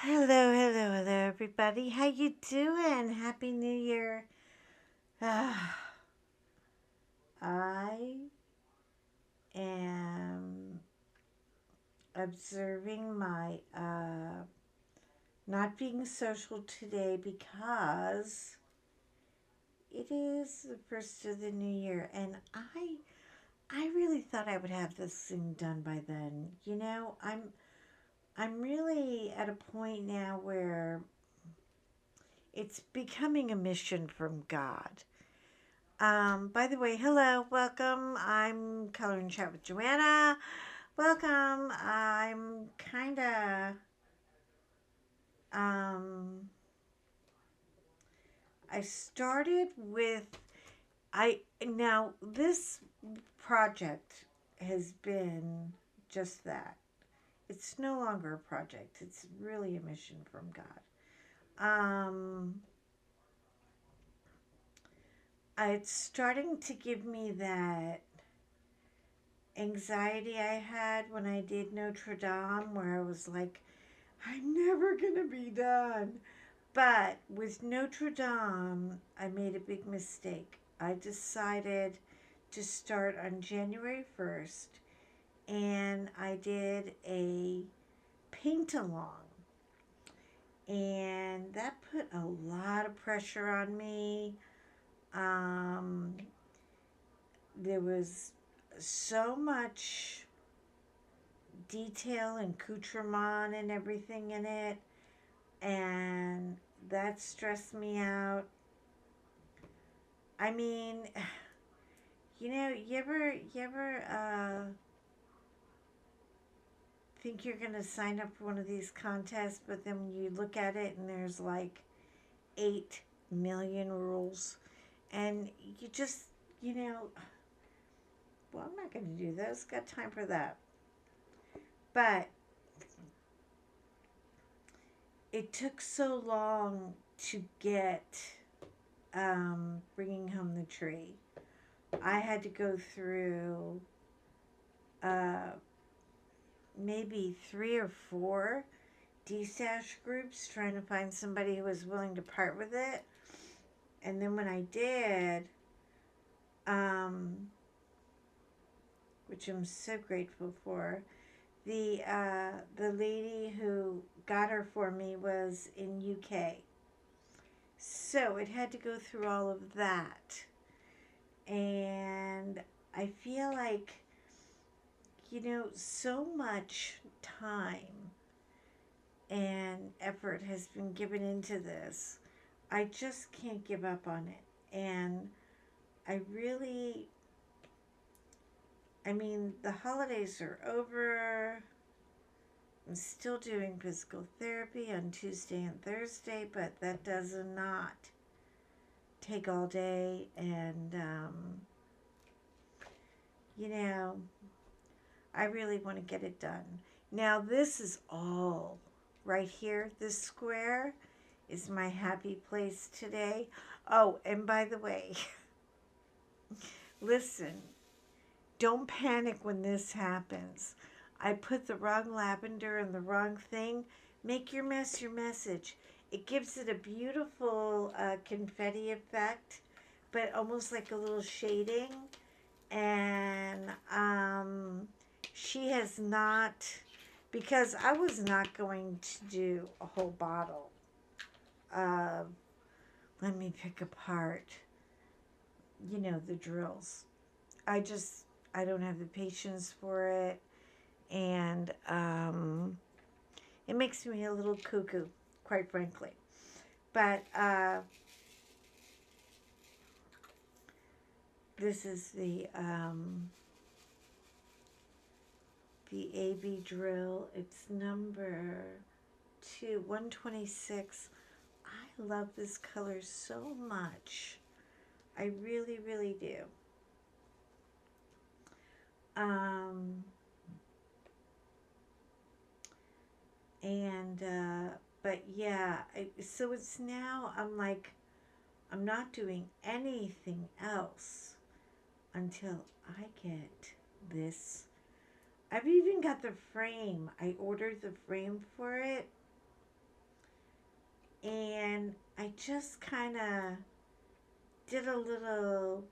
Hello, everybody. How you doing? Happy New Year. I am observing my not being social today because it is the first of the new year, and I really thought I would have this thing done by then. I'm really at a point now where it's becoming a mission from God. By the way, hello, welcome. I'm Color and Chat with Joanna. Welcome. I'm kind of, um, I started with, now this project has been just that. It's no longer a project, it's really a mission from God. Um, it's starting to give me that anxiety I had when I did Notre Dame, where I was like, I'm never going to be done. But with Notre Dame, I made a big mistake. I decided to start on January 1st, and I did a paint along. And that put a lot of pressure on me. Um, there was so much detail and accoutrement and everything in it, and that stressed me out. I mean, you ever think you're gonna sign up for one of these contests, but then when you look at it and there's like 8 million rules, and you just, you know, well, I'm not gonna do those. Got time for that. But it took so long to get bringing home the tree. I had to go through uh, maybe 3 or 4 DSash groups trying to find somebody who was willing to part with it. And then when I did, um, which I'm so grateful for, the lady who got her for me was in UK, so it had to go through all of that, and I feel like so much time and effort has been given into this. I just can't give up on it. And I really, I mean, the holidays are over. I'm still doing physical therapy on Tuesday and Thursday, but that does not take all day. And, you know, I really want to get it done. Now, this is all right here. This square is my happy place today. Oh, and by the way, listen, don't panic when this happens. I put the wrong lavender in the wrong thing. Make your mess your message. It gives it a beautiful confetti effect, but almost like a little shading. And she has not, because I was not going to do a whole bottle of, let me pick apart, the drills. I just, I don't have the patience for it. And it makes me a little cuckoo, quite frankly. But this is the AB drill. It's number 126. I love this color so much. I really, really do. Um, and but yeah, so it's now, I'm like, I'm not doing anything else until I get this. I've even got the frame. I ordered the frame for it. And I just kind of did a little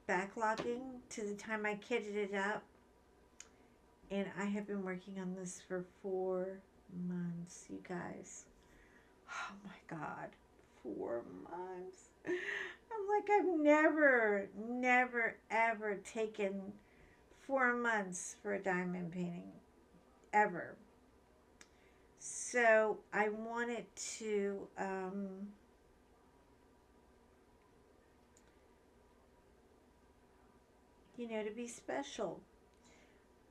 backlogging to the time I kitted it up. And I have been working on this for 4 months, you guys. Oh my God, 4 months. I'm like, I've never, ever taken 4 months for a diamond painting. Ever. So I wanted to, to be special.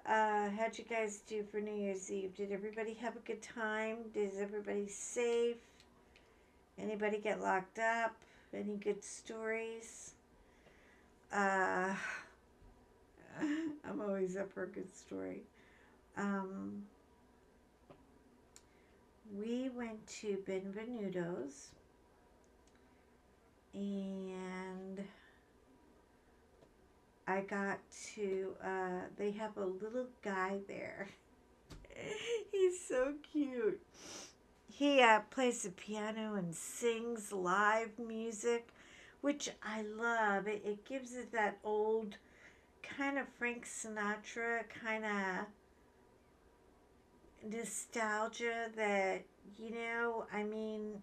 How'd you guys do for New Year's Eve? Did everybody have a good time? Did everybody safe? Anybody get locked up? Any good stories? Uh, I'm always up for a good story. Um, we went to Benvenuto's and I got to, they have a little guy there. He's so cute. He plays the piano and sings live music, which I love. It gives it that old kind of Frank Sinatra kind of nostalgia that, I mean,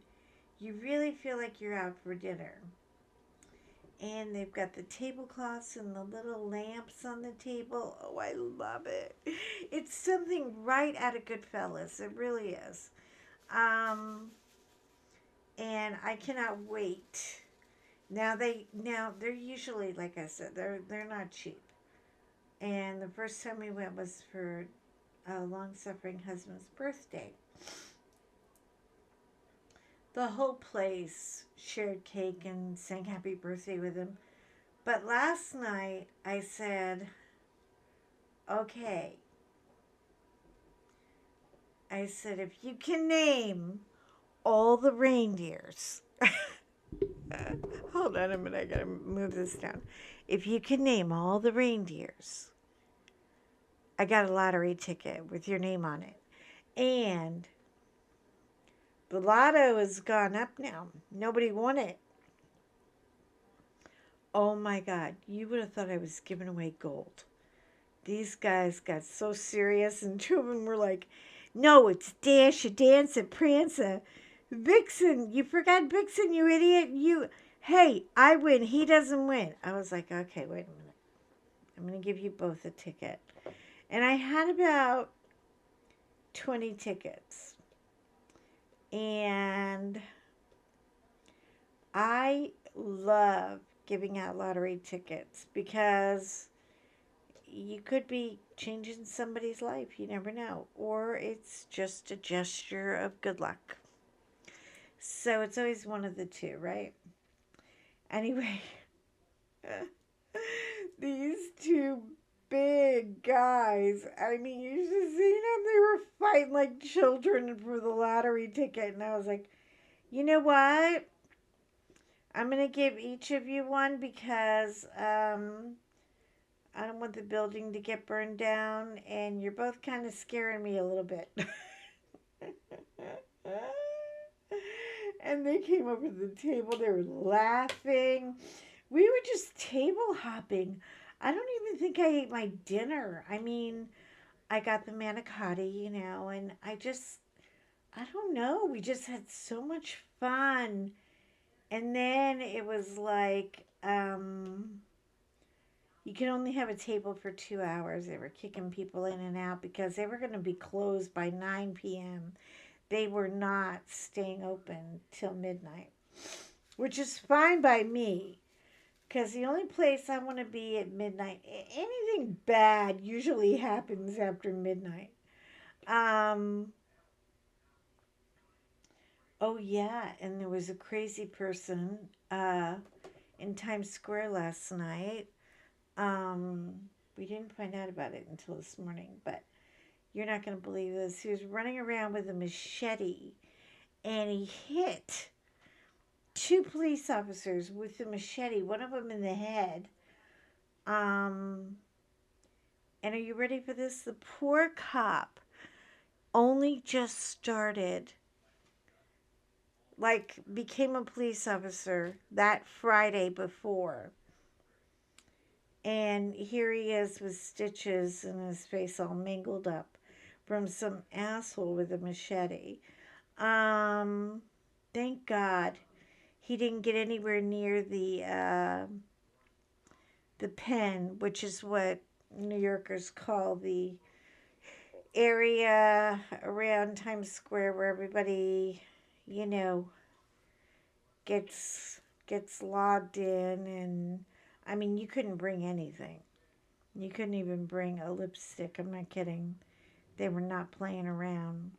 you really feel like you're out for dinner. And they've got the tablecloths and the little lamps on the table. Oh, I love it. It's something right out of Goodfellas. It really is. Um, and I cannot wait. They're usually, like I said, they're not cheap. And the first time we went was for a long suffering husband's birthday. The whole place shared cake and sang happy birthday with him. But last night I said, okay, I said, if you can name all the reindeers, hold on a minute, I gotta move this down. If you can name all the reindeers, I got a lottery ticket with your name on it. And the lotto has gone up now. Nobody won it. Oh my God, you would have thought I was giving away gold. These guys got so serious, and two of them were like, no, it's Dasher, Dancer, Prancer, Vixen. You forgot Vixen, you idiot. Hey, I win. He doesn't win. I was like, okay, wait a minute. I'm going to give you both a ticket. And I had about 20 tickets. And I love giving out lottery tickets because you could be changing somebody's life. You never know. Or it's just a gesture of good luck. So it's always one of the two, right? Anyway, these two big guys, I mean, you should have seen them. They were fighting like children for the lottery ticket. And I was like, you know what? I'm going to give each of you one because I don't want the building to get burned down, and you're both kind of scaring me a little bit. And they came over to the table. They were laughing. We were just table hopping. I don't even think I ate my dinner. I mean, I got the manicotti, and I don't know. We just had so much fun. And then it was like, you can only have a table for 2 hours. They were kicking people in and out because they were going to be closed by 9 p.m. They were not staying open till midnight, which is fine by me because the only place I want to be at midnight, anything bad usually happens after midnight. Um, oh, yeah, and there was a crazy person in Times Square last night. Um, we didn't find out about it until this morning, but you're not going to believe this. He was running around with a machete and he hit two police officers with the machete, one of them in the head. Um, and are you ready for this? The poor cop only just started like became a police officer that Friday before. And here he is with stitches and his face all mangled up from some asshole with a machete. Um, thank God he didn't get anywhere near the pen, which is what New Yorkers call the area around Times Square where everybody, you know, gets logged in. And I mean, you couldn't bring anything. You couldn't even bring a lipstick. I'm not kidding. They were not playing around.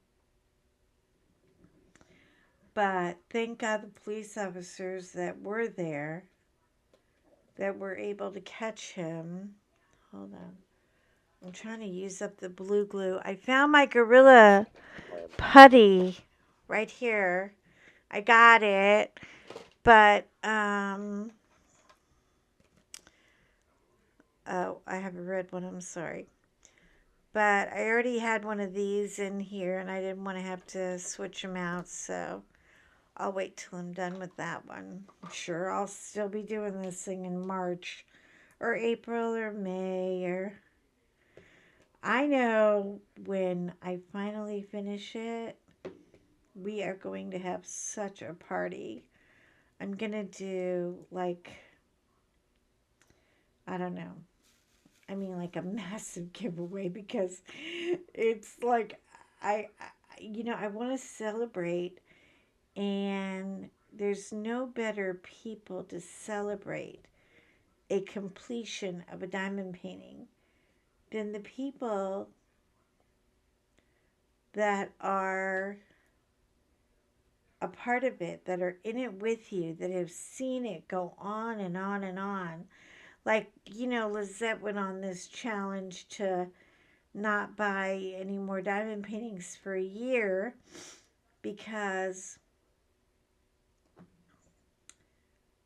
But thank God the police officers that were there that were able to catch him. Hold on. I'm trying to use up the blue glue. I found my Gorilla Putty right here. I got it. But oh, I have a red one. I'm sorry. But I already had one of these in here and I didn't want to have to switch them out, so I'll wait till I'm done with that one. I'm sure I'll still be doing this thing in March or April or May, or I know when I finally finish it, we are going to have such a party. I'm going to do like, I don't know. I mean, like a massive giveaway because it's like I want to celebrate, and there's no better people to celebrate a completion of a diamond painting than the people that are a part of it, that are in it with you, that have seen it go on and on and on. Like, Lizette went on this challenge to not buy any more diamond paintings for a year because,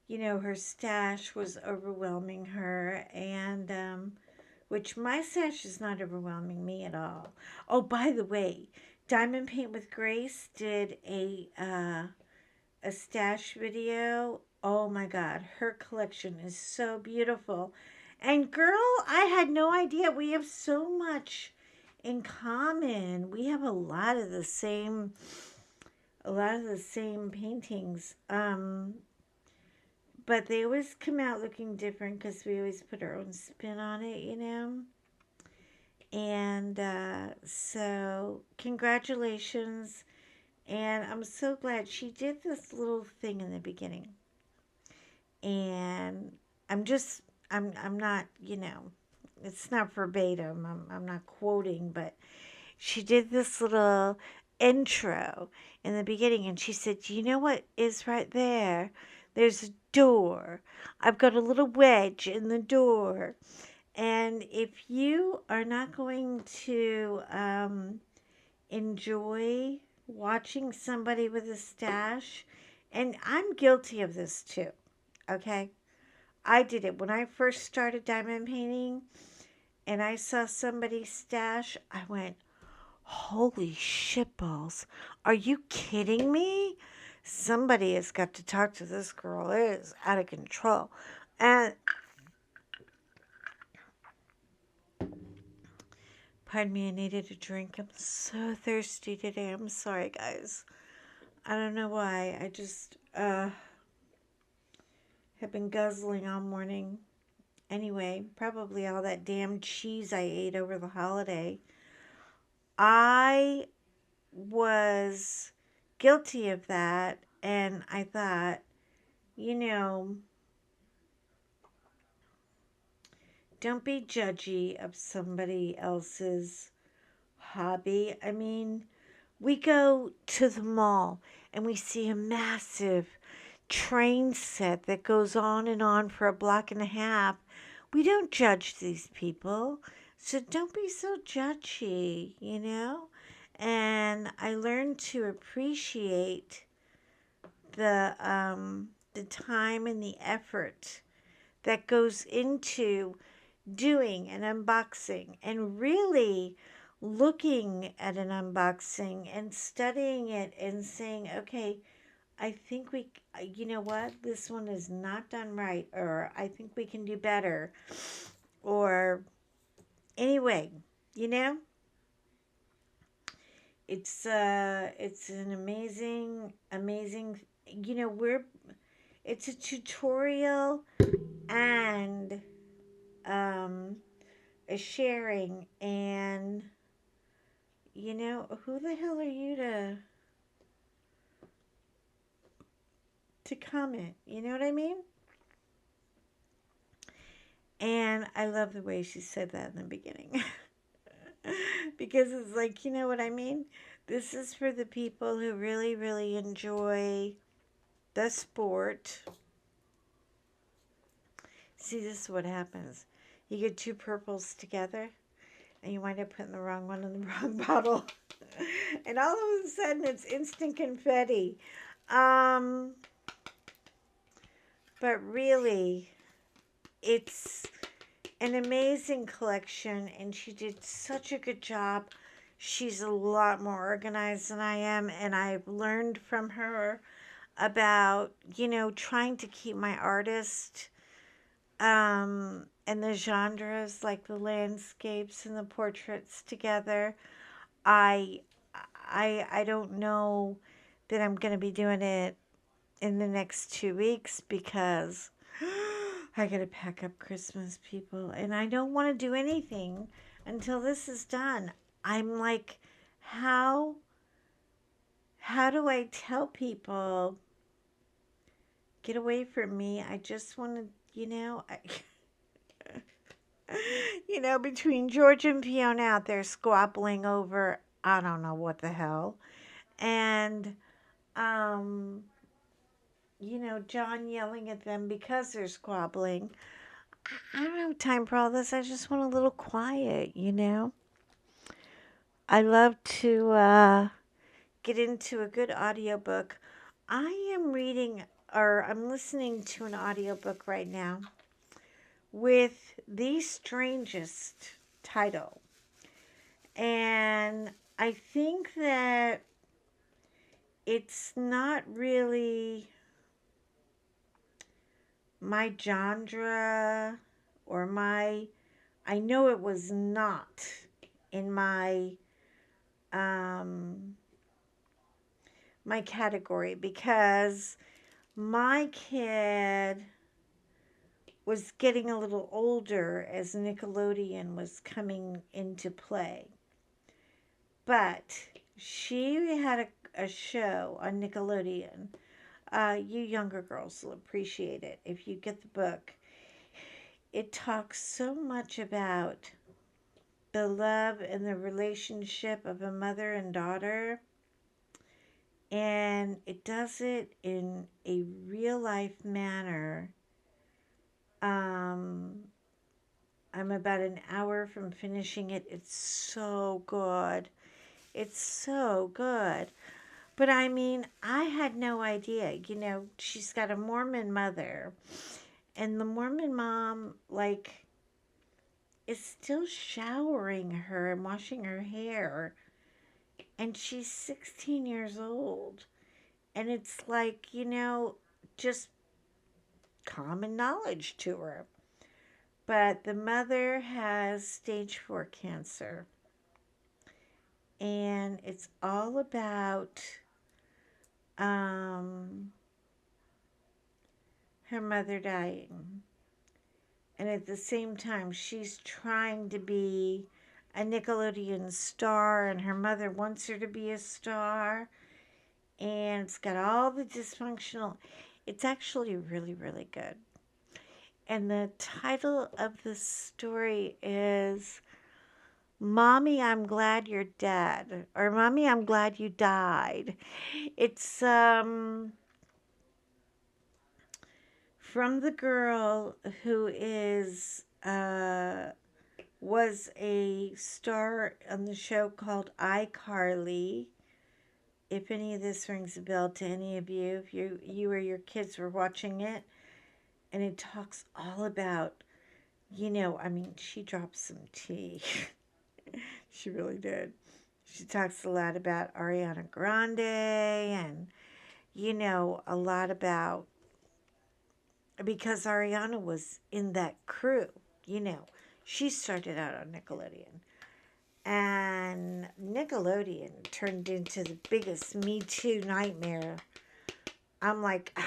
her stash was overwhelming her, and which my stash is not overwhelming me at all. Oh, by the way, Diamond Paint with Grace did a stash video. Oh my God, her collection is so beautiful. And girl, I had no idea we have so much in common. We have a lot of the same paintings. But they always come out looking different because we always put our own spin on it. And so, congratulations. And I'm so glad she did this little thing in the beginning. And I'm just, I'm not, it's not verbatim. I'm not quoting, but she did this little intro in the beginning, and she said, "Do you know what is right there? There's a door. I've got a little wedge in the door." And if you are not going to enjoy watching somebody with a stash, and I'm guilty of this too, okay? I did it when I first started diamond painting and I saw somebody's stash. I went, "Holy shitballs. Are you kidding me? Somebody has got to talk to this girl. It is out of control." And pardon me, I needed a drink. I'm so thirsty today. I'm sorry, guys. I don't know why. I just have been guzzling all morning. Anyway, probably all that damn cheese I ate over the holiday. I was guilty of that, and I thought, you know, don't be judgy of somebody else's hobby. I mean, we go to the mall and we see a massive train set that goes on and on for a block and a half. We don't judge these people. So don't be so judgy. And I learned to appreciate the time and the effort that goes into doing an unboxing and really looking at an unboxing and studying it and saying, okay, I think you know what? This one is not done right, or I think we can do better. Or anyway, you know, it's an amazing, it's a tutorial and um, a sharing, and who the hell are you to comment? You know what I mean? And I love the way she said that in the beginning. Because it's like, you know what I mean? This is for the people who really, really enjoy the sport. See, this is what happens. You get two purples together, and you wind up putting the wrong one in the wrong bottle. And all of a sudden, it's instant confetti. Um, but really, it's an amazing collection, and she did such a good job. She's a lot more organized than I am, and I've learned from her about, trying to keep my artist and the genres, like the landscapes and the portraits together. I I don't know that I'm going to be doing it in the next 2 weeks because I got to pack up Christmas, people, and I don't want to do anything until this is done. I'm like, how how do I tell people get away from me? I just want to, between George and Fiona out there squabbling over I don't know what the hell, and um, John yelling at them because they're squabbling. I don't have time for all this. I just want a little quiet. I love to get into a good audiobook. I am reading or I'm listening to an audiobook right now with the strangest title. And I think that it's not really my genre or I know it was not in um my category because my kid was getting a little older as Nickelodeon was coming into play. But she had a show on Nickelodeon. You younger girls will appreciate it if you get the book. It talks so much about the love and the relationship of a mother and daughter, and it does it in a real life manner. Um, I'm about an hour from finishing it. It's so good. It's so good. But I mean, I had no idea. She's got a Mormon mother, and the Mormon mom, like, is still showering her and washing her hair, and she's 16 years old. And it's like, just common knowledge to her. But the mother has stage 4 cancer, and it's all about um, her mother dying. And at the same time, she's trying to be a Nickelodeon star, and her mother wants her to be a star. And it's got all the dysfunctional. It's actually really, really good. And the title of the story is Mommy, I'm Glad You're Dead, or Mommy, I'm Glad You Died. It's from the girl who is was a star on the show called iCarly. If any of this rings a bell to any of you, if you or your kids were watching it, and it talks all about, I mean, she dropped some tea. She really did. She talks a lot about Ariana Grande and a lot about, because Ariana was in that crew, you know. She started out on Nickelodeon. And Nickelodeon turned into the biggest Me Too nightmare. I'm like,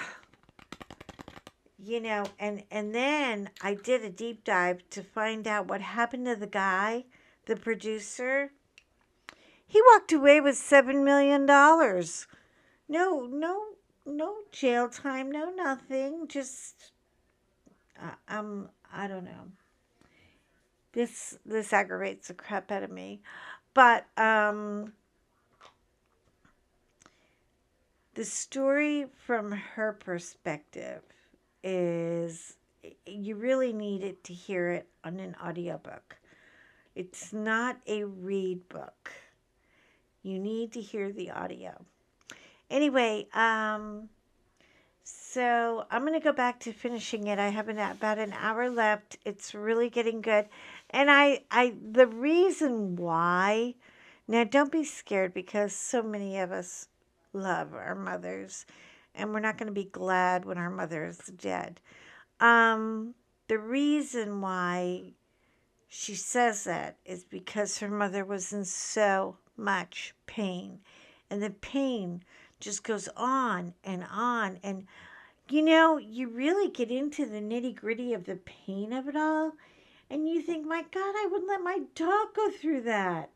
and then I did a deep dive to find out what happened to the guy, the producer. He walked away with $7 million. No, no, no jail time, no nothing. Just, I don't know. This aggravates the crap out of me. But the story from her perspective is, you really needed to hear it on an audiobook. It's not a read book. You need to hear the audio. Anyway, so I'm going to go back to finishing it. I have about an hour left. It's really getting good. And the reason why, now don't be scared, because so many of us love our mothers, and we're not going to be glad when our mother is dead. The reason why she says that is because her mother was in so much pain, and the pain just goes on and on. And you really get into the nitty gritty of the pain of it all, and you think, my God, I wouldn't let my dog go through that.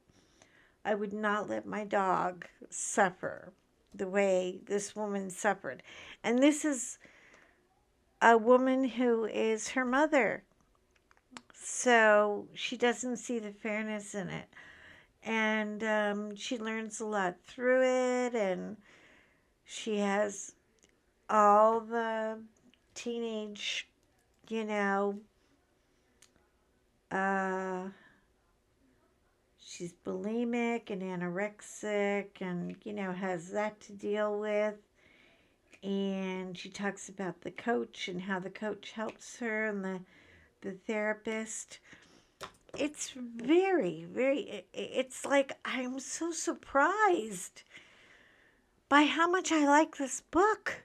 I would not let my dog suffer the way this woman suffered. And this is a woman who is her mother. So she doesn't see the fairness in it. And she learns a lot through it. And she has all the teenage, you know, uh, she's bulimic and anorexic and, has that to deal with. And she talks about the coach and how the coach helps her, and the therapist. It's very, very, it's like I'm so surprised by how much I like this book.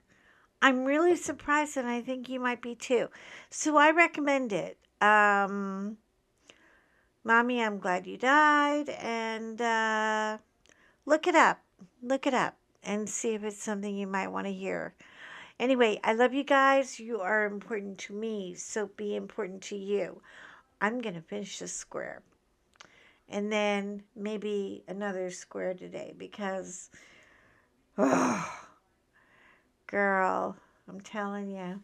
I'm really surprised, and I think you might be too. So I recommend it. Mommy, I'm glad you died. And look it up. Look it up and see if it's something you might want to hear. Anyway, I love you guys. You are important to me, so be important to you. I'm going to finish this square. And then maybe another square today because, oh, girl, I'm telling you,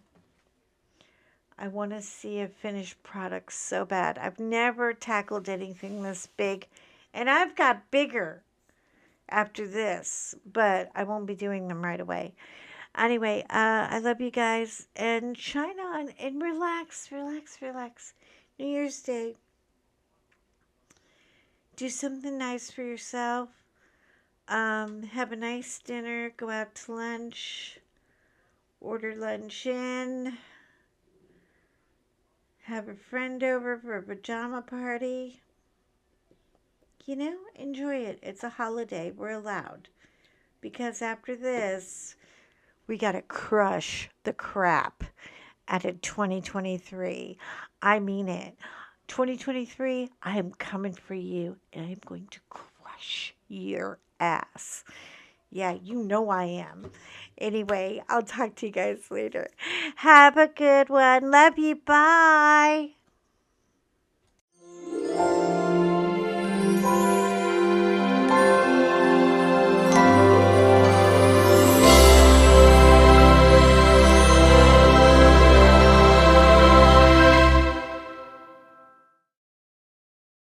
I want to see a finished product so bad. I've never tackled anything this big, and I've got bigger after this, but I won't be doing them right away. Anyway, I love you guys, and shine on and relax, relax, relax. New Year's Day, do something nice for yourself. Have a nice dinner, go out to lunch, order lunch in, have a friend over for a pajama party. Enjoy it. It's a holiday. We're allowed. Because after this, we got to crush the crap out of 2023. I mean it. 2023, I am coming for you, and I'm going to crush your ass. Yeah, you know I am. Anyway, I'll talk to you guys later. Have a good one. Love you. Bye.